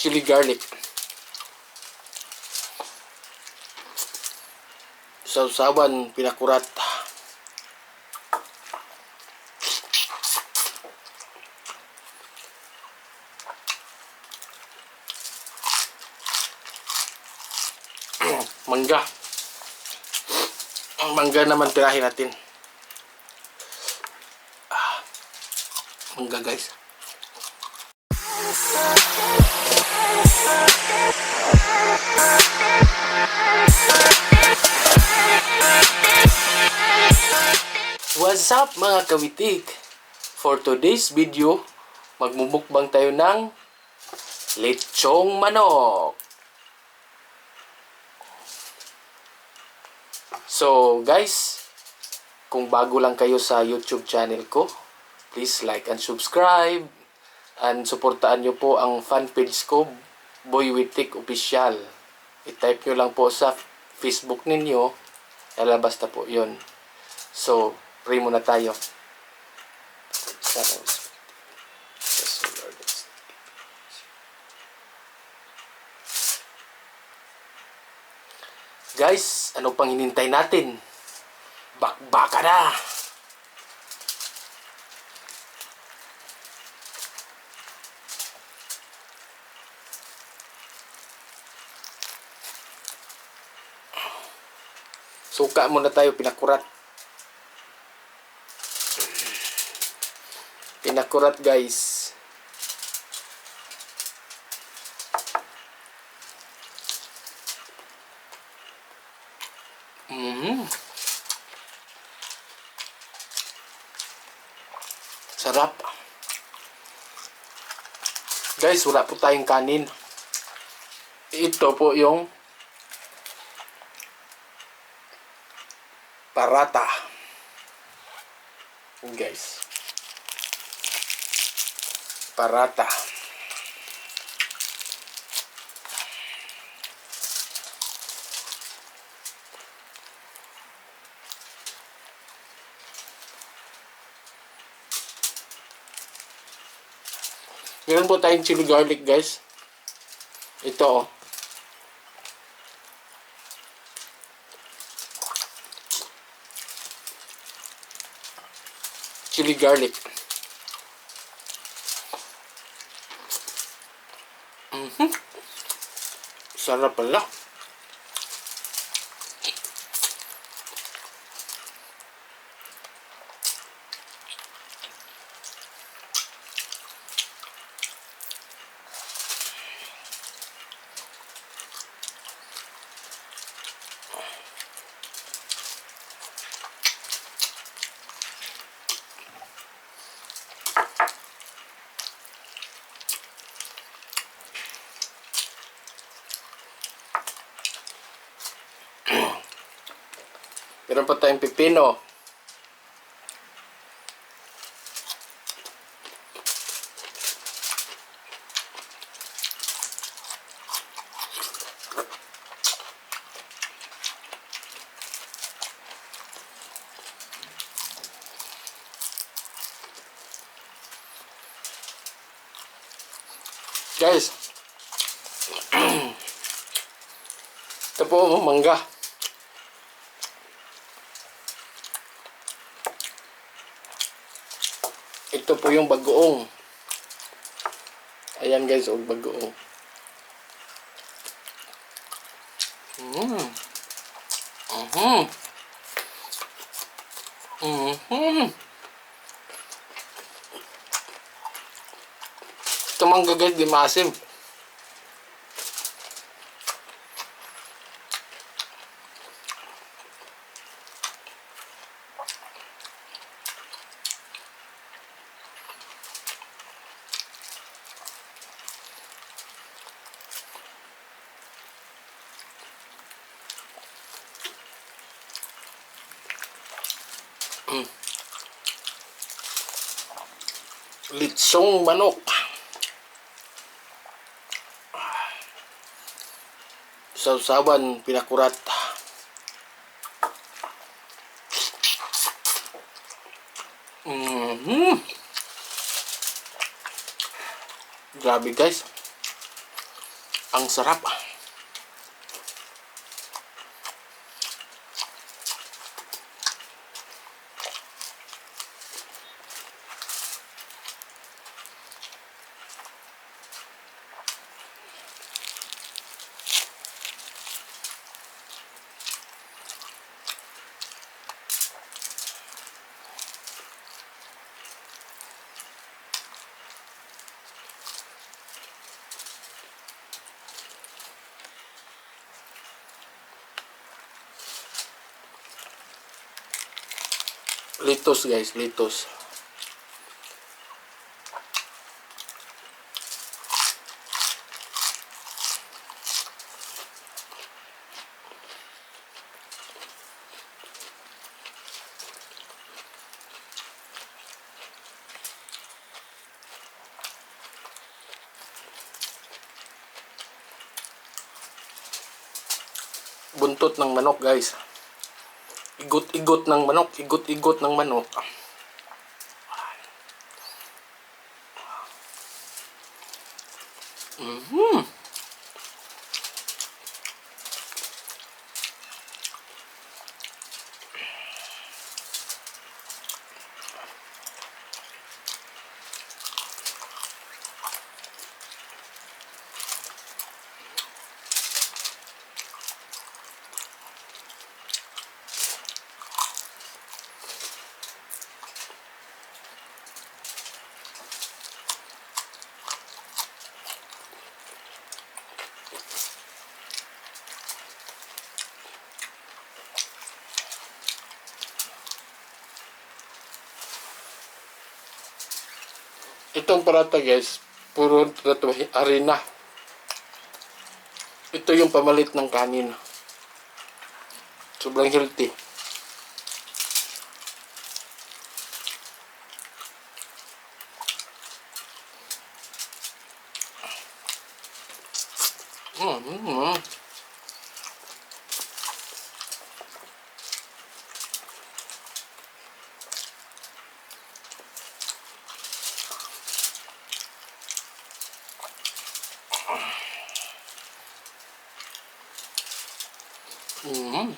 chili garlic. Sausawan pinakurat. Mangga. Ang mangga naman tirahin natin. Mangga guys. What's up mga kawitik? For today's video, magmumukbang tayo ng lechong manok. So guys, kung bago lang kayo sa YouTube channel ko, please like and subscribe. And suportaan nyo po ang fan page ko, Boy Witik Official. I-type nyo lang po sa Facebook ninyo, lalabas na po yun. So, pray muna tayo. Guys, ano pang hinintay natin? Bakbaka na! Suka muna tayo, pinakurat. Pinakurat guys. Sarap. Guys, wala po tayong kanin. Ito po yung parata. Guys. Parata. Meron po tayong chili garlic guys. Ito oh. Chili garlic. Sarap pala. Meron pa tayong pipino. Guys, ito po mangga. Ito po yung bagoong. Ayan guys, o bagoong. Ito mangga guys, di maasim. Lechong manok. Sausawan pinakurat. Grabe guys. Ang sarap. Litos guys, litos. Buntot ng manok guys. Igot-igot ng manok, igot-igot ng manok. Mhm. Itong parata guys, puro harina. Ito yung pamalit ng kanin. Sobrang healthy. Mm-hmm. Mm-hmm.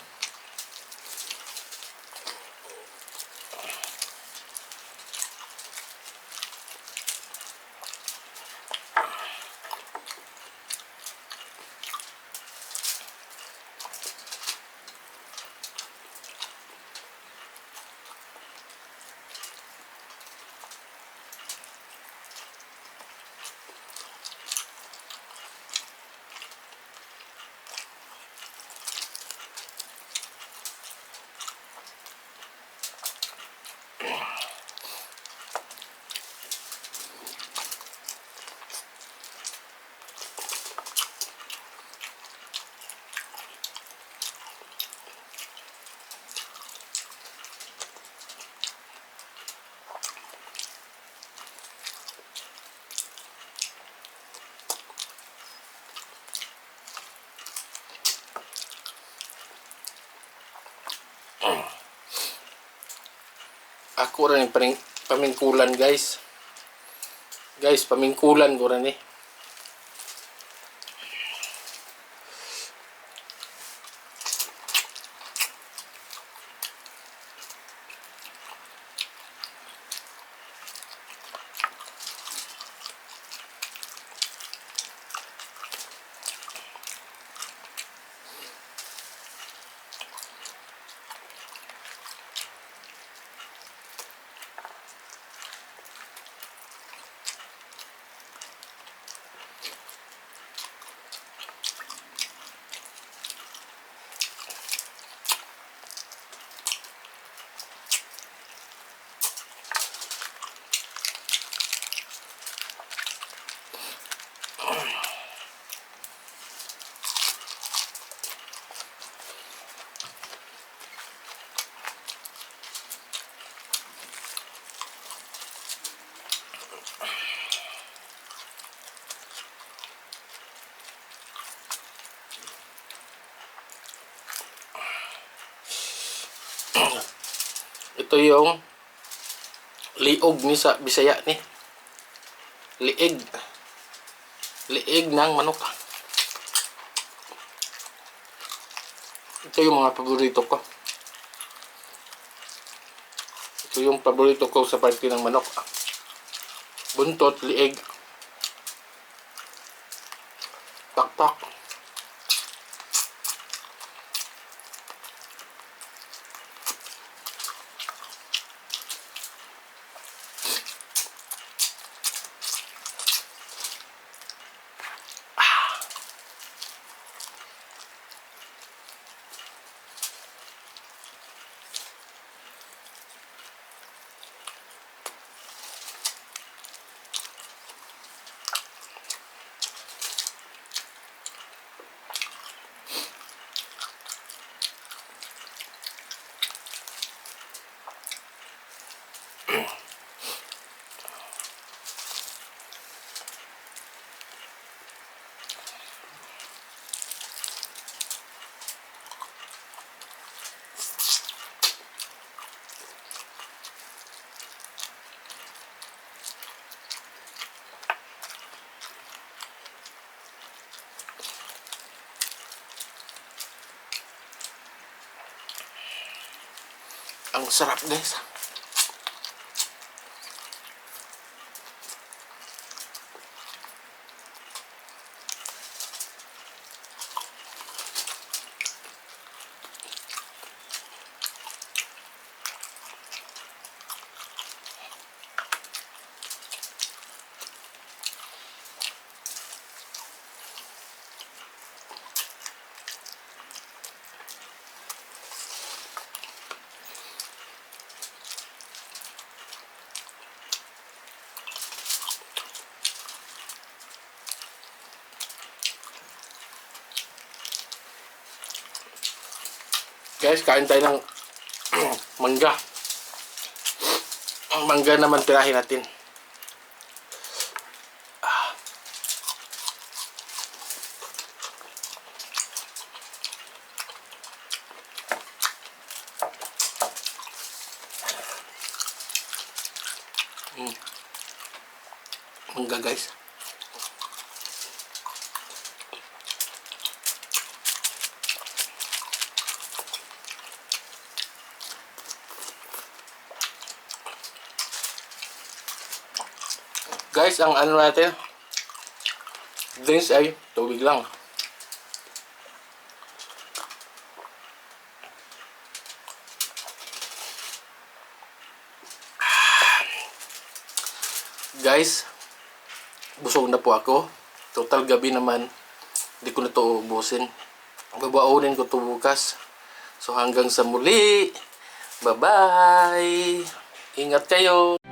Ako rin pamingkulan guys. Guys, pamingkulan ko rin eh. Ito yung liog ni sa Bisaya ni. Liig. Liig ng manok. Ito yung mga paborito ko. Ito yung paborito ko sa parte ng manok. Buntot, lieg, pakpak. Ang sarap, guys. Guys, kain tayo ng mangga. Ang mangga naman tirahin natin. Mangga, guys. Guys, ang ano natin, drinks ay tubig lang. Guys, busog na po ako. Total gabi naman. Hindi ko na ito ubusin. Babaunin ko ito bukas. So hanggang sa muli. Bye-bye. Ingat kayo.